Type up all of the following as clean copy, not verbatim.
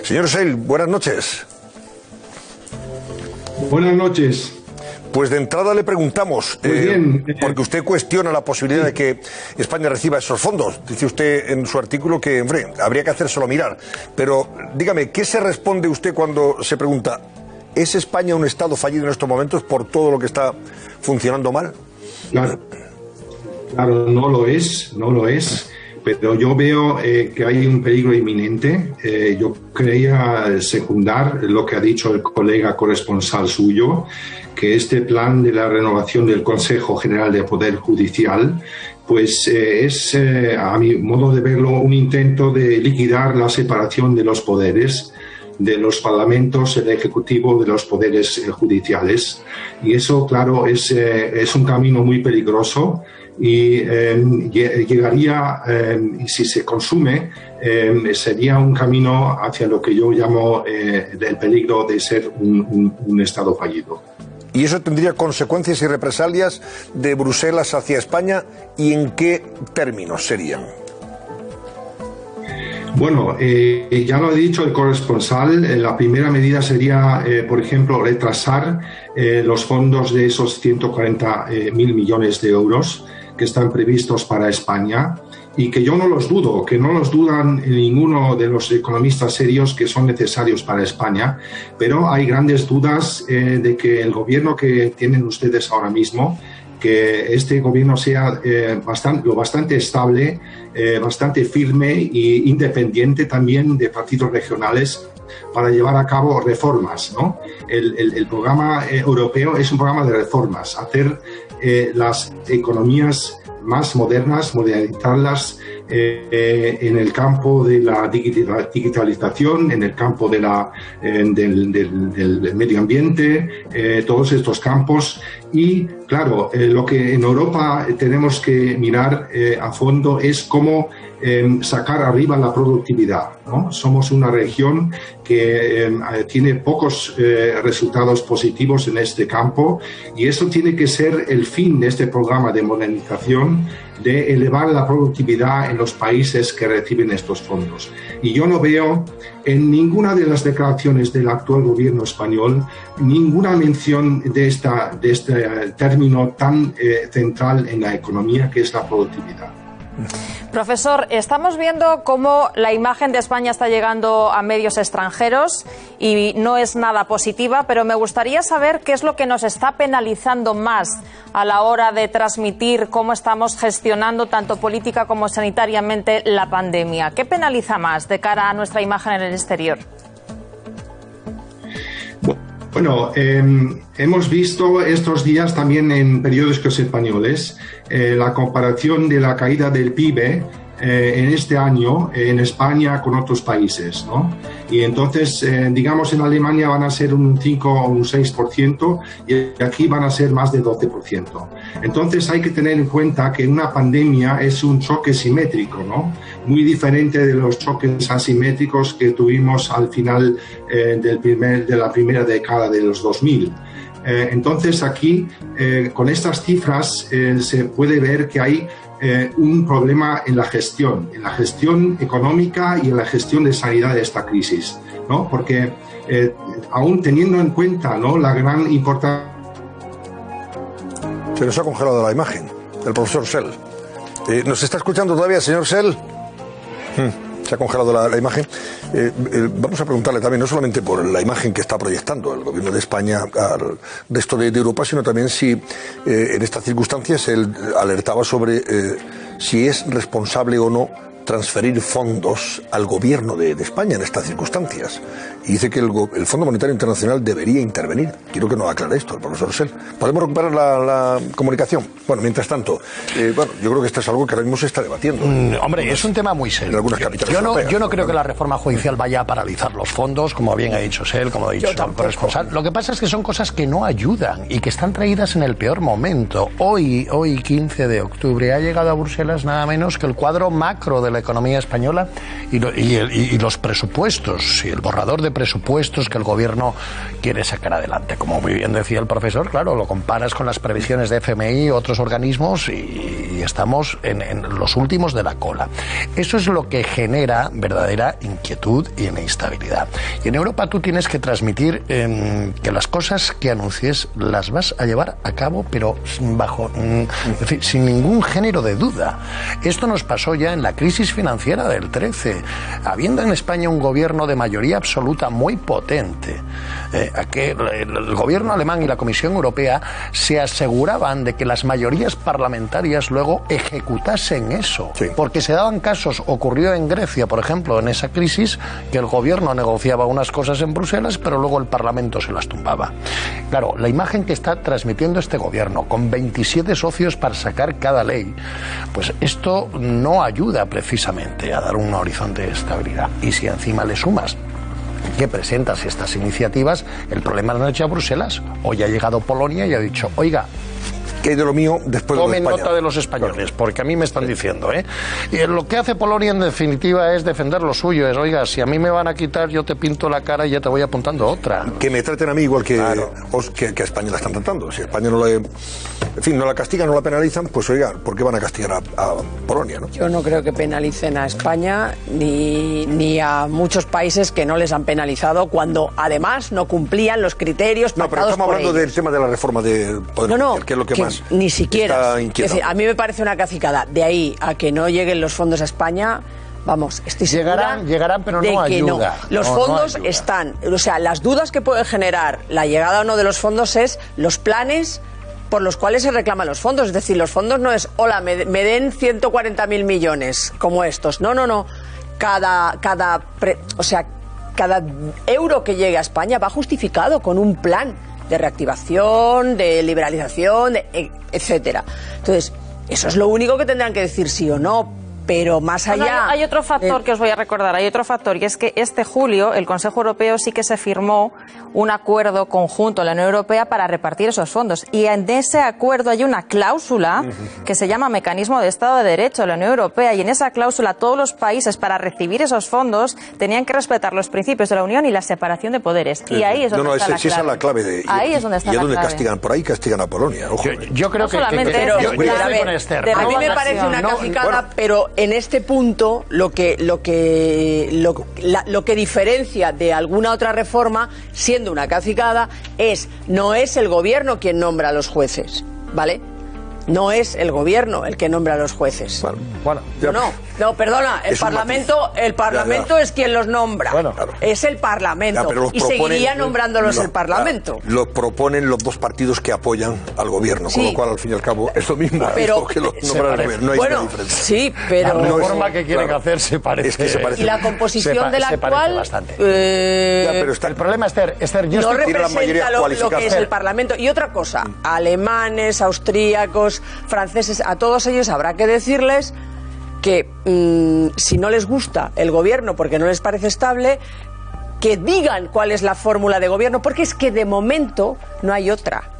Señor Sale, buenas noches. Buenas noches. Pues de entrada le preguntamos, porque usted cuestiona la posibilidad de que España reciba esos fondos. Dice usted en su artículo que, hombre, habría que hacérselo mirar. Pero dígame, ¿qué se responde usted cuando se pregunta, ¿es España un Estado fallido en estos momentos por todo lo que está funcionando mal? Claro, no lo es. Pero yo veo que hay un peligro inminente. Yo quería secundar lo que ha dicho el colega corresponsal suyo, que este plan de la renovación del Consejo General del Poder Judicial pues es, a mi modo de verlo, un intento de liquidar la separación de los poderes, de los parlamentos, el ejecutivo, de los poderes judiciales. Y eso, claro, es un camino muy peligroso y llegaría, si se consume, sería un camino hacia lo que yo llamo del peligro de ser un Estado fallido. ¿Y eso tendría consecuencias y represalias de Bruselas hacia España? ¿Y en qué términos serían? Bueno, ya lo ha dicho el corresponsal, la primera medida sería, por ejemplo, retrasar los fondos de esos 140.000 millones de euros que están previstos para España, y que yo no los dudo, que no los dudan ninguno de los economistas serios que son necesarios para España, pero hay grandes dudas de que el gobierno que tienen ustedes ahora mismo, que este gobierno sea bastante estable, bastante firme e independiente también de partidos regionales para llevar a cabo reformas, ¿no? El programa europeo es un programa de reformas, hacer las economías más modernas, modernizarlas en el campo de la digitalización, en el campo de del medio ambiente, todos estos campos. Y claro, lo que en Europa tenemos que mirar a fondo es cómo sacar arriba la productividad, ¿no? Somos una región que tiene pocos resultados positivos en este campo, y eso tiene que ser el fin de este programa de modernización, de elevar la productividad en los países que reciben estos fondos. Y yo no veo en ninguna de las declaraciones del actual gobierno español ninguna mención de este término tan central en la economía, que es la productividad. Profesor, estamos viendo cómo la imagen de España está llegando a medios extranjeros y no es nada positiva, pero me gustaría saber qué es lo que nos está penalizando más a la hora de transmitir cómo estamos gestionando tanto política como sanitariamente la pandemia. ¿Qué penaliza más de cara a nuestra imagen en el exterior? Bueno, hemos visto estos días también en periódicos españoles la comparación de la caída del PIB en este año en España con otros países, ¿no? Y entonces, digamos, en Alemania van a ser un 5 o un 6% y aquí van a ser más de 12%. Entonces hay que tener en cuenta que una pandemia es un choque simétrico, ¿no? Muy diferente de los choques asimétricos que tuvimos al final de la primera década de los 2000. Entonces aquí, con estas cifras, se puede ver que hay un problema en la gestión económica y en la gestión de sanidad de esta crisis, ¿no? Porque aún teniendo en cuenta, ¿no?, la gran importancia... Se nos ha congelado la imagen del profesor Sell. ¿Nos está escuchando todavía, señor Sell? Se ha congelado la imagen. Vamos a preguntarle también, no solamente por la imagen que está proyectando el gobierno de España al resto de Europa, sino también si en estas circunstancias él alertaba sobre si es responsable o no transferir fondos al gobierno de España en estas circunstancias. Y dice que el Fondo Monetario Internacional debería intervenir. Quiero que nos aclare esto el profesor Sell. ¿Podemos recuperar la comunicación? Bueno, mientras tanto, bueno, yo creo que esto es algo que ahora mismo se está debatiendo. Hombre, es un tema muy serio. En algunas capitales europeas. Yo no creo que la reforma judicial vaya a paralizar los fondos, como bien ha dicho Sell, como ha dicho el corresponsal. Lo que pasa es que son cosas que no ayudan y que están traídas en el peor momento. Hoy 15 de octubre, ha llegado a Bruselas nada menos que el cuadro macro de la la economía española y los presupuestos, y el borrador de presupuestos que el gobierno quiere sacar adelante. Como muy bien decía el profesor, claro, lo comparas con las previsiones de FMI y otros organismos y estamos en los últimos de la cola. Eso es lo que genera verdadera inquietud y inestabilidad. Y en Europa tú tienes que transmitir que las cosas que anuncies las vas a llevar a cabo, pero sin ningún género de duda. Esto nos pasó ya en la crisis financiera del 13. Habiendo en España un gobierno de mayoría absoluta muy potente, el gobierno alemán y la Comisión Europea se aseguraban de que las mayorías parlamentarias luego ejecutasen eso. Sí. Porque se daban casos, ocurrió en Grecia, por ejemplo, en esa crisis, que el gobierno negociaba unas cosas en Bruselas, pero luego el Parlamento se las tumbaba. Claro, la imagen que está transmitiendo este gobierno, con 27 socios para sacar cada ley, pues esto no ayuda precisamente a dar un horizonte de estabilidad. Y si encima le sumas que presentas estas iniciativas, el problema no es hecho a Bruselas. Hoy ha llegado Polonia y ha dicho, oiga, ¿qué hay de lo mío después de Tomen nota de los españoles, porque a mí me están diciendo, Y lo que hace Polonia en definitiva es defender lo suyo, es, oiga, si a mí me van a quitar, yo te pinto la cara y ya te voy apuntando otra. Que me traten a mí igual que, claro, que a España la están tratando. Si a España no la castigan, no la penalizan, pues oiga, ¿por qué van a castigar a Polonia, no? Yo no creo que penalicen a España ni a muchos países que no les han penalizado cuando además no cumplían los criterios pactados por ellos. No, pero estamos hablando del tema de la reforma de poder judicial, que es lo que más ni siquiera. Es decir, a mí me parece una cacicada. De ahí a que no lleguen los fondos a España, vamos, estoy segura llegarán, pero no ayuda. No. Los fondos están, o sea, las dudas que puede generar la llegada o no de los fondos es los planes por los cuales se reclaman los fondos. Es decir, los fondos no es, hola, me den 140.000 millones como estos. No. Cada euro que llegue a España va justificado con un plan de reactivación, de liberalización, etcétera. Entonces, eso es lo único que tendrán que decir sí o no, pero más allá... Hay otro factor que os voy a recordar, hay otro factor, y es que este julio el Consejo Europeo sí que se firmó un acuerdo conjunto en la Unión Europea para repartir esos fondos, y en ese acuerdo hay una cláusula que se llama Mecanismo de Estado de Derecho de la Unión Europea, y en esa cláusula todos los países para recibir esos fondos tenían que respetar los principios de la Unión y la separación de poderes, y ahí es donde está la clave. Esa es la clave ahí es donde está la clave. Castigan, por ahí castigan a Polonia. Ojo. Yo creo que... A mí me parece una cacicada, pero en este punto lo que diferencia de alguna otra reforma, siendo una cacicada, no es el gobierno quien nombra a los jueces, ¿vale? No es el gobierno el que nombra a los jueces. No, perdona, el Parlamento es quien los nombra. Es el Parlamento. Y seguiría nombrándolos el Parlamento. Los proponen los dos partidos que apoyan al gobierno, con lo cual, al fin y al cabo, es lo mismo que los nombra el gobierno. No hay diferencia. Sí, pero... La forma que quieren hacer se parece. Es que se parece. Y la composición de la actual... El problema, Esther, yo no representa lo que es el Parlamento. Y otra cosa, alemanes, austríacos, franceses, a todos ellos habrá que decirles que si no les gusta el gobierno porque no les parece estable, que digan cuál es la fórmula de gobierno, porque es que de momento no hay otra.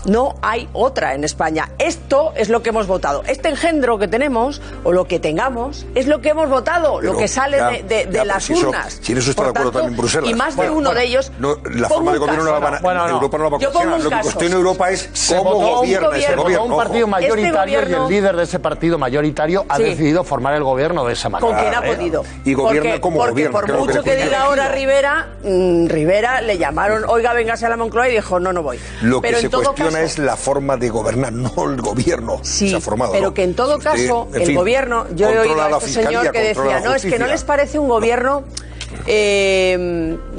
No hay otra en España. Esto es lo que hemos votado. Este engendro que tenemos, o lo que tengamos, es lo que hemos votado, lo que sale de las urnas. Si en eso está de acuerdo también Bruselas. Y más de uno de ellos. La forma de gobierno no la van a. Europa no la va a cuestionar. Lo que cuestiona Europa es cómo gobierna ese gobierno. Un partido mayoritario y el líder de ese partido mayoritario ha decidido formar el gobierno de esa manera. Con quien ha podido. Y gobierna como gobierno. Porque por mucho que diga ahora Rivera le llamaron, oiga, véngase a la Moncloa, y dijo, no voy. Lo que se cuestiona es la forma de gobernar, no el gobierno. Sí, se ha formado, pero que en todo caso, el gobierno, yo he oído a este señor que decía, no, es que no les parece un gobierno,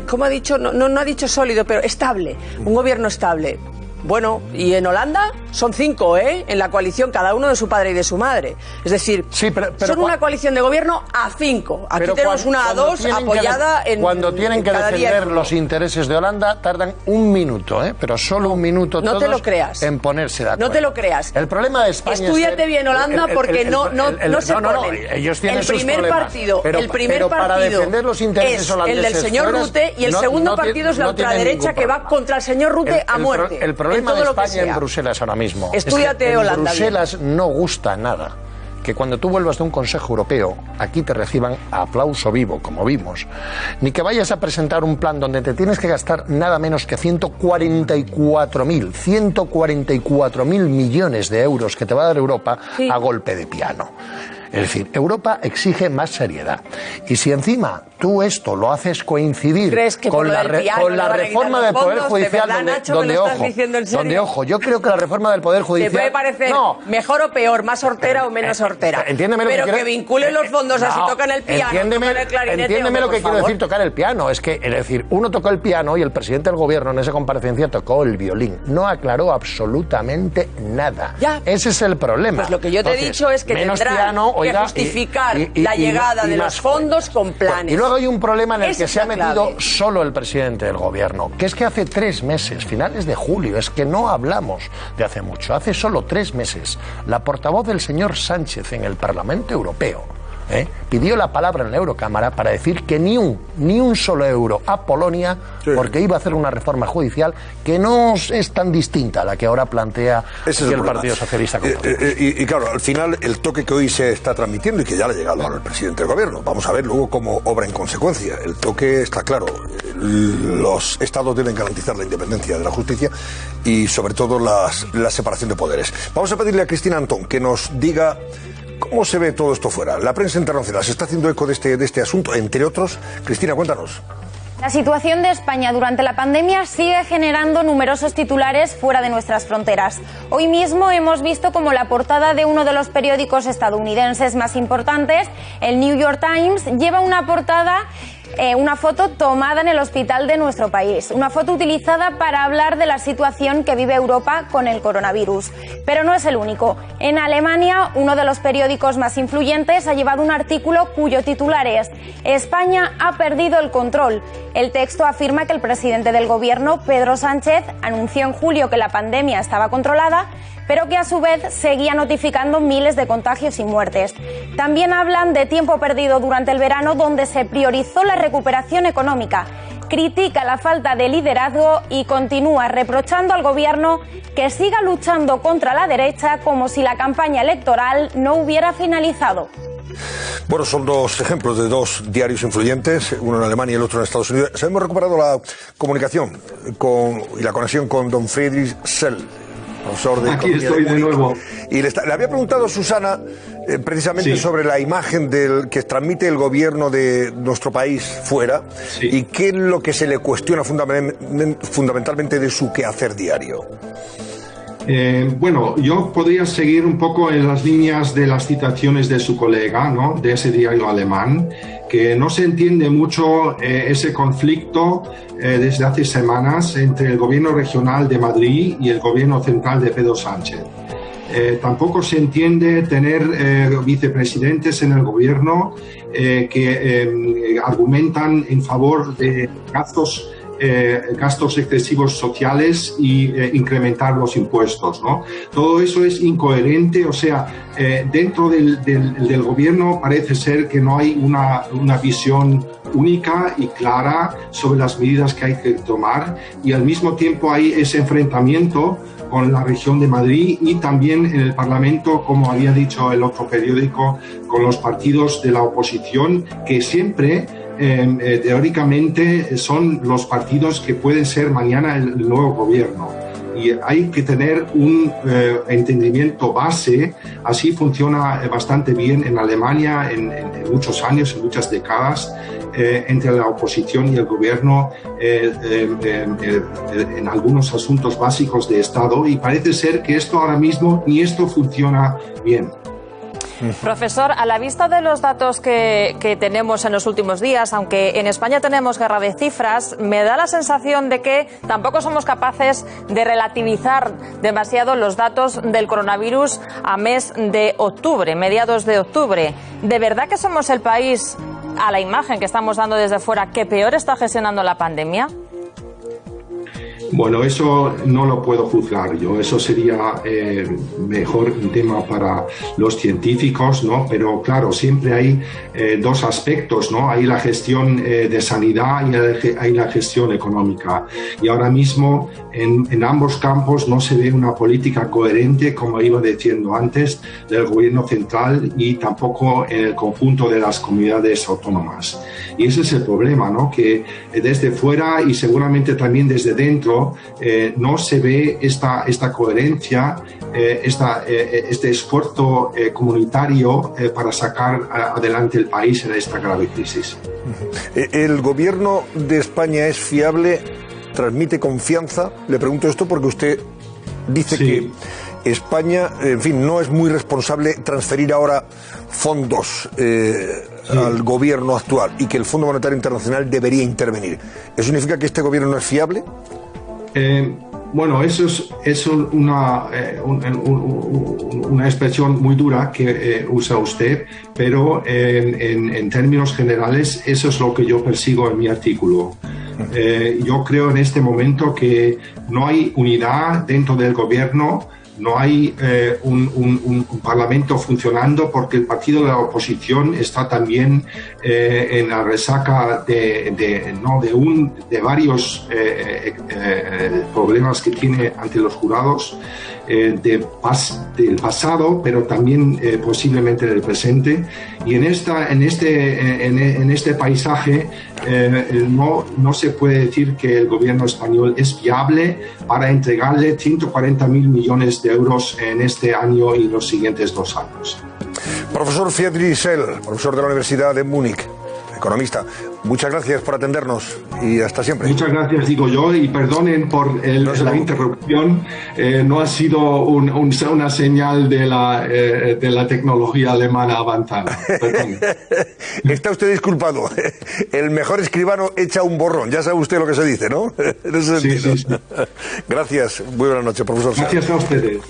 ¿cómo ha dicho? No ha dicho sólido, pero estable, un gobierno estable. Bueno, y en Holanda son 5, en la coalición, cada uno de su padre y de su madre. Es decir, son una coalición de gobierno a 5. Aquí tenemos una a 2 apoyada en. Cuando tienen que defender los intereses de Holanda, tardan un minuto, pero solo un minuto no todos te lo creas. En ponerse de acuerdo. No te lo creas. El problema de España Estúdiate bien Holanda, porque no se ponen. Ellos tienen el primer sus partido, pero para defender los intereses holandeses el del señor Rutte, y el segundo partido es la ultraderecha que va contra el señor Rutte a muerte. El problema de España en Bruselas ahora mismo Estudiate es que Holanda. Bruselas no gusta nada. que cuando tú vuelvas de un Consejo Europeo, aquí te reciban a aplauso vivo, como vimos, ni que vayas a presentar un plan donde te tienes que gastar nada menos que 144.000 millones de euros que te va a dar Europa a golpe de piano. Es decir, Europa exige más seriedad. Y si encima tú esto lo haces coincidir con la reforma del Poder Judicial, donde, ojo, yo creo que la reforma del Poder Judicial... Te puede parecer mejor o peor, más hortera o menos hortera. Entiéndeme pero que vinculen los fondos así, tocan el piano, tocan el clarinete... Entiéndeme lo que quiero decir, tocar el piano. Es decir, uno tocó el piano y el presidente del gobierno en esa comparecencia tocó el violín. No aclaró absolutamente nada. Ya. Ese es el problema. Pues lo que yo te he dicho es que tendrán que justificar la llegada de los fondos con planes. Y luego hay un problema en el que se ha metido solo el presidente del gobierno, que es que hace 3 meses, finales de julio, es que no hablamos de hace mucho, hace solo 3 meses, la portavoz del señor Sánchez en el Parlamento Europeo pidió la palabra en la Eurocámara para decir que ni un solo euro a Polonia, porque iba a hacer una reforma judicial que no es tan distinta a la que ahora plantea el Partido Socialista. Y claro, al final el toque que hoy se está transmitiendo y que ya le ha llegado al presidente del gobierno, vamos a ver luego cómo obra en consecuencia. El toque está claro, los estados deben garantizar la independencia de la justicia y sobre todo la separación de poderes. Vamos a pedirle a Cristina Antón que nos diga ¿cómo se ve todo esto fuera? La prensa internacional se está haciendo eco de este asunto, entre otros. Cristina, cuéntanos. La situación de España durante la pandemia sigue generando numerosos titulares fuera de nuestras fronteras. Hoy mismo hemos visto como la portada de uno de los periódicos estadounidenses más importantes, el New York Times, lleva una foto tomada en el hospital de nuestro país, una foto utilizada para hablar de la situación que vive Europa con el coronavirus. Pero no es el único. En Alemania, uno de los periódicos más influyentes ha llevado un artículo cuyo titular es «España ha perdido el control». El texto afirma que el presidente del gobierno, Pedro Sánchez, anunció en julio que la pandemia estaba controlada, pero que a su vez seguía notificando miles de contagios y muertes. También hablan de tiempo perdido durante el verano, donde se priorizó la recuperación económica. Critica la falta de liderazgo y continúa reprochando al gobierno que siga luchando contra la derecha como si la campaña electoral no hubiera finalizado. Bueno, son 2 ejemplos de 2 diarios influyentes, uno en Alemania y el otro en Estados Unidos. Hemos recuperado la comunicación y la conexión con don Friedrich Sell, profesor de Aquí estoy de nuevo. Y le había preguntado Susana precisamente sobre la imagen que transmite el gobierno de nuestro país fuera y qué es lo que se le cuestiona fundamentalmente de su quehacer diario. Bueno, yo podría seguir un poco en las líneas de las citaciones de su colega, ¿no?, de ese diario alemán, que no se entiende mucho ese conflicto desde hace semanas entre el gobierno regional de Madrid y el gobierno central de Pedro Sánchez. Tampoco se entiende tener vicepresidentes en el gobierno que argumentan en favor de gastos excesivos sociales y incrementar los impuestos, ¿no? Todo eso es incoherente, o sea, dentro del gobierno parece ser que no hay una visión única y clara sobre las medidas que hay que tomar, y al mismo tiempo hay ese enfrentamiento con la región de Madrid y también en el Parlamento, como había dicho el otro periódico, con los partidos de la oposición, que siempre teóricamente son los partidos que pueden ser mañana el nuevo gobierno. Y hay que tener un entendimiento base. Así funciona bastante bien en Alemania en muchos años, en muchas décadas, entre la oposición y el gobierno en algunos asuntos básicos de Estado, y parece ser que esto ahora mismo ni esto funciona bien. Profesor, a la vista de los datos que tenemos en los últimos días, aunque en España tenemos guerra de cifras, me da la sensación de que tampoco somos capaces de relativizar demasiado los datos del coronavirus a mes de octubre, mediados de octubre. ¿De verdad que somos el país, a la imagen que estamos dando desde fuera, que peor está gestionando la pandemia? Bueno, eso no lo puedo juzgar yo. Eso sería mejor un tema para los científicos, ¿no? Pero claro, siempre hay dos aspectos, ¿no? Hay la gestión de sanidad y hay la gestión económica. Y ahora mismo en ambos campos no se ve una política coherente, como iba diciendo antes, del gobierno central y tampoco en el conjunto de las comunidades autónomas. Y ese es el problema, ¿no? Que desde fuera y seguramente también desde dentro no se ve esta coherencia, este esfuerzo comunitario para sacar adelante el país en esta grave crisis. ¿El gobierno de España es fiable? ¿Transmite confianza? Le pregunto esto porque usted dice que España, en fin, no es muy responsable transferir ahora fondos al gobierno actual y que el Fondo Monetario Internacional debería intervenir. ¿Eso significa que este gobierno no es fiable? Bueno, eso es una expresión muy dura que usa usted, pero en términos generales eso es lo que yo persigo en mi artículo. Yo creo en este momento que no hay unidad dentro del gobierno, no hay un parlamento funcionando porque el partido de la oposición está también en la resaca de varios problemas que tiene ante los jurados del pasado, pero también posiblemente del presente. Y en este paisaje no se puede decir que el gobierno español es viable para entregarle 140.000 millones de euros en este año y los siguientes 2 años. Profesor Friedrich Sell, profesor de la Universidad de Múnich, economista, muchas gracias por atendernos y hasta siempre. Muchas gracias, digo yo, y perdonen por la interrupción. No ha sido una señal de la tecnología alemana avanzada. Está usted disculpado. El mejor escribano echa un borrón. Ya sabe usted lo que se dice, ¿no? En ese sentido. Sí. Gracias. Muy buenas noches, profesor. Gracias a ustedes.